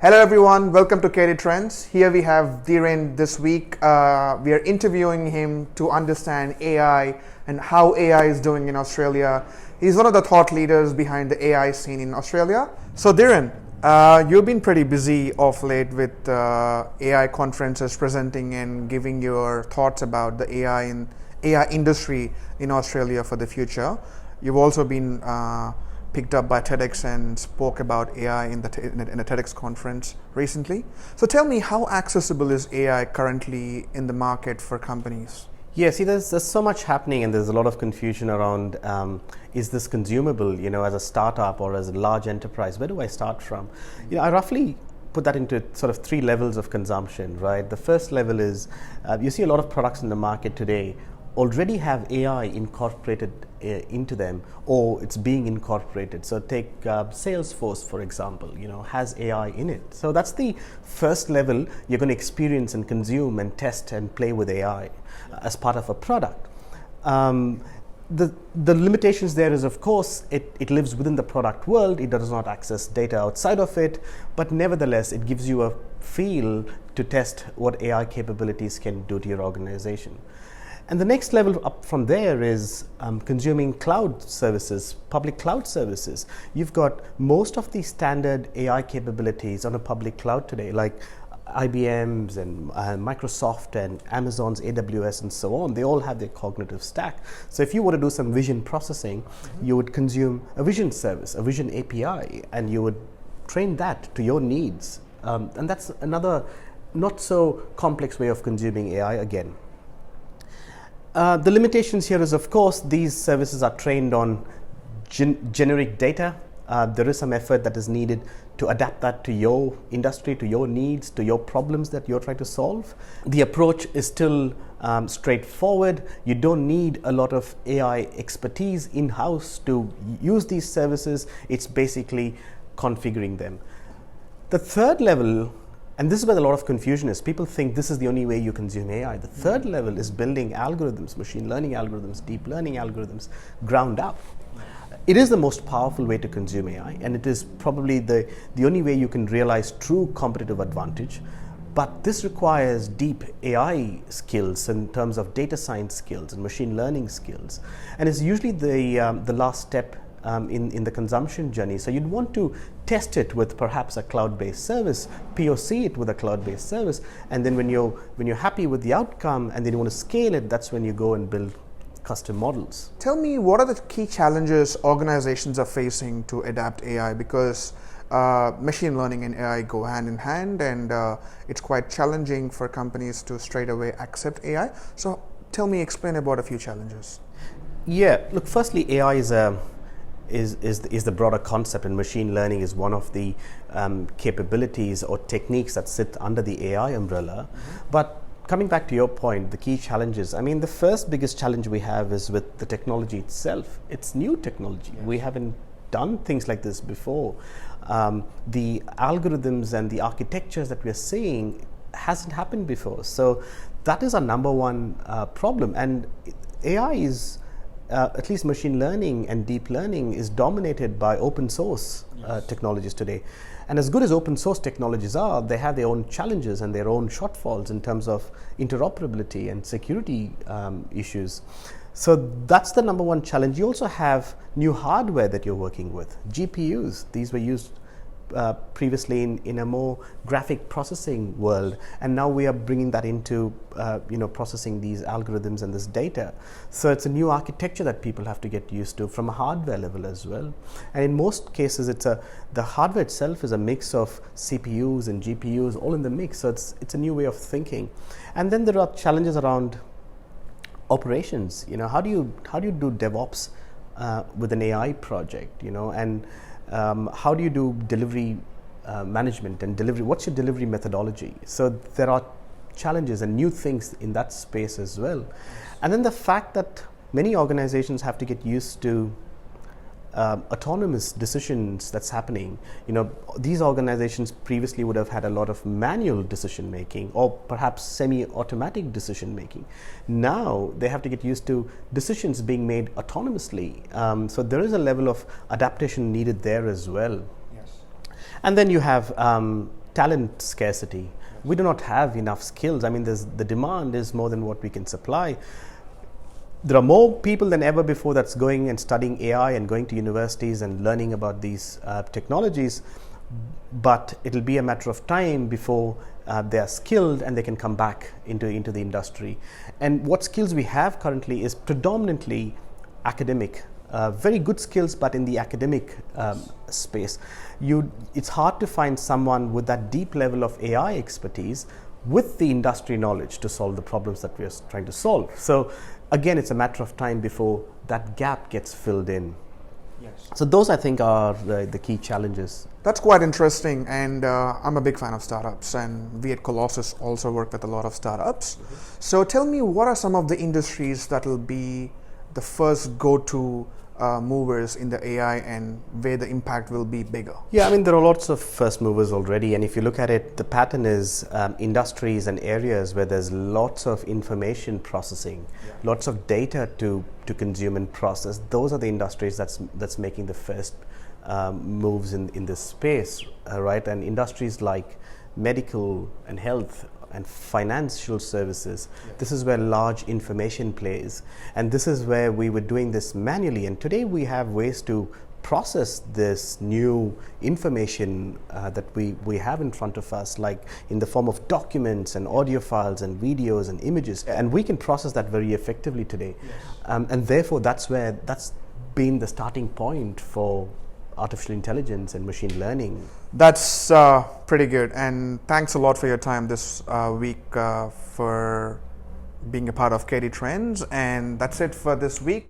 Hello everyone, welcome to Career Trends. Here we have Dheeren this week. We are interviewing him to understand AI and how AI is doing in Australia. He's one of the thought leaders behind the AI scene in Australia. So Dheeren, you've been pretty busy of late with AI conferences, presenting and giving your thoughts about the AI industry in Australia for the future. You've also been picked up by TEDx and spoke about AI in a TEDx conference recently. So tell me, how accessible is AI currently in the market for companies? Yeah, see, there's so much happening, and there's a lot of confusion around is this consumable, as a startup or as a large enterprise? Where do I start from? I roughly put that into sort of three levels of consumption, right? The first level is you see a lot of products in the market today already have AI incorporated into them, or it's being incorporated. So take Salesforce, for example, has AI in it. So that's the first level you're going to experience and consume and test and play with AI as part of a product. The limitations there is, of course, it lives within the product world. It does not access data outside of it, but nevertheless, it gives you a feel to test what AI capabilities can do to your organization. And the next level up from there is consuming cloud services, public cloud services. You've got most of the standard AI capabilities on a public cloud today, like IBM's and Microsoft and Amazon's AWS and so on. They all have their cognitive stack. So if you were to do some vision processing, you would consume a vision service, a vision API, and you would train that to your needs. And that's another not so complex way of consuming AI again. The limitations here is, of course, these services are trained on generic data. There is some effort that is needed to adapt that to your industry, to your needs, to your problems that you're trying to solve. The approach is still straightforward. You don't need a lot of AI expertise in-house to use these services. It's basically configuring them. The third level, and this is where a lot of confusion is. People think this is the only way you consume AI. The third level is building algorithms, machine learning algorithms, deep learning algorithms, ground up. It is the most powerful way to consume AI, and it is probably the only way you can realize true competitive advantage. But this requires deep AI skills in terms of data science skills and machine learning skills. And it's usually the last step in the consumption journey. So you'd want to test it with perhaps a cloud-based service, POC it with a cloud-based service, and then when you're happy with the outcome and then you want to scale it, that's when you go and build custom models. Tell me, what are the key challenges organizations are facing to adapt AI? Because machine learning and AI go hand in hand, and it's quite challenging for companies to straight away accept AI. So tell me, explain about a few challenges. Yeah, look, firstly, AI is the broader concept, and machine learning is one of the capabilities or techniques that sit under the AI umbrella. But coming back to your point, the key challenges, the first biggest challenge we have is with the technology itself. It's new technology. Yes. We haven't done things like this before. The algorithms and the architectures that we're seeing hasn't happened before. So that is our number one problem. And AI is at least machine learning and deep learning is dominated by open source technologies today. And as good as open source technologies are, they have their own challenges and their own shortfalls in terms of interoperability and security issues. So that's the number one challenge. You also have new hardware that you're working with, GPUs. These were used previously in a more graphic processing world, and now we are bringing that into processing these algorithms and this data. So it's a new architecture that people have to get used to from a hardware level as well. And in most cases, the hardware itself is a mix of CPUs and GPUs all in the mix. So it's a new way of thinking. And then there are challenges around operations. How do you do DevOps with an AI project? And how do you do delivery management and delivery? What's your delivery methodology? So there are challenges and new things in that space as well. And then the fact that many organizations have to get used to autonomous decisions that's happening. These organizations previously would have had a lot of manual decision making or perhaps semi-automatic decision making. Now they have to get used to decisions being made autonomously. So there is a level of adaptation needed there as well. Yes. And then you have talent scarcity. We do not have enough skills. I mean, the demand is more than what we can supply. There are more people than ever before that's going and studying AI and going to universities and learning about these technologies, but it'll be a matter of time before they are skilled and they can come back into the industry. And what skills we have currently is predominantly academic. Very good skills, but in the academic space. It's hard to find someone with that deep level of AI expertise with the industry knowledge to solve the problems that we are trying to solve. So again, it's a matter of time before that gap gets filled in. Yes. So those, I think, are the key challenges. That's quite interesting, and I'm a big fan of startups, and we at Kolossus also work with a lot of startups. Mm-hmm. So tell me, what are some of the industries that will be the first go-to movers in the AI and where the impact will be bigger? Yeah, I mean, there are lots of first movers already, and if you look at it, the pattern is industries and areas where there's lots of information processing, lots of data to consume and process. Those are the industries that's making the first moves in this space, right? And industries like medical and health and financial services, this is where large information plays, and this is where we were doing this manually, and today we have ways to process this new information that we have in front of us, like in the form of documents and audio files and videos and images, and we can process that very effectively today. And therefore that's been the starting point for artificial intelligence and machine learning. That's pretty good, and thanks a lot for your time this week for being a part of KD Trends, and that's it for this week.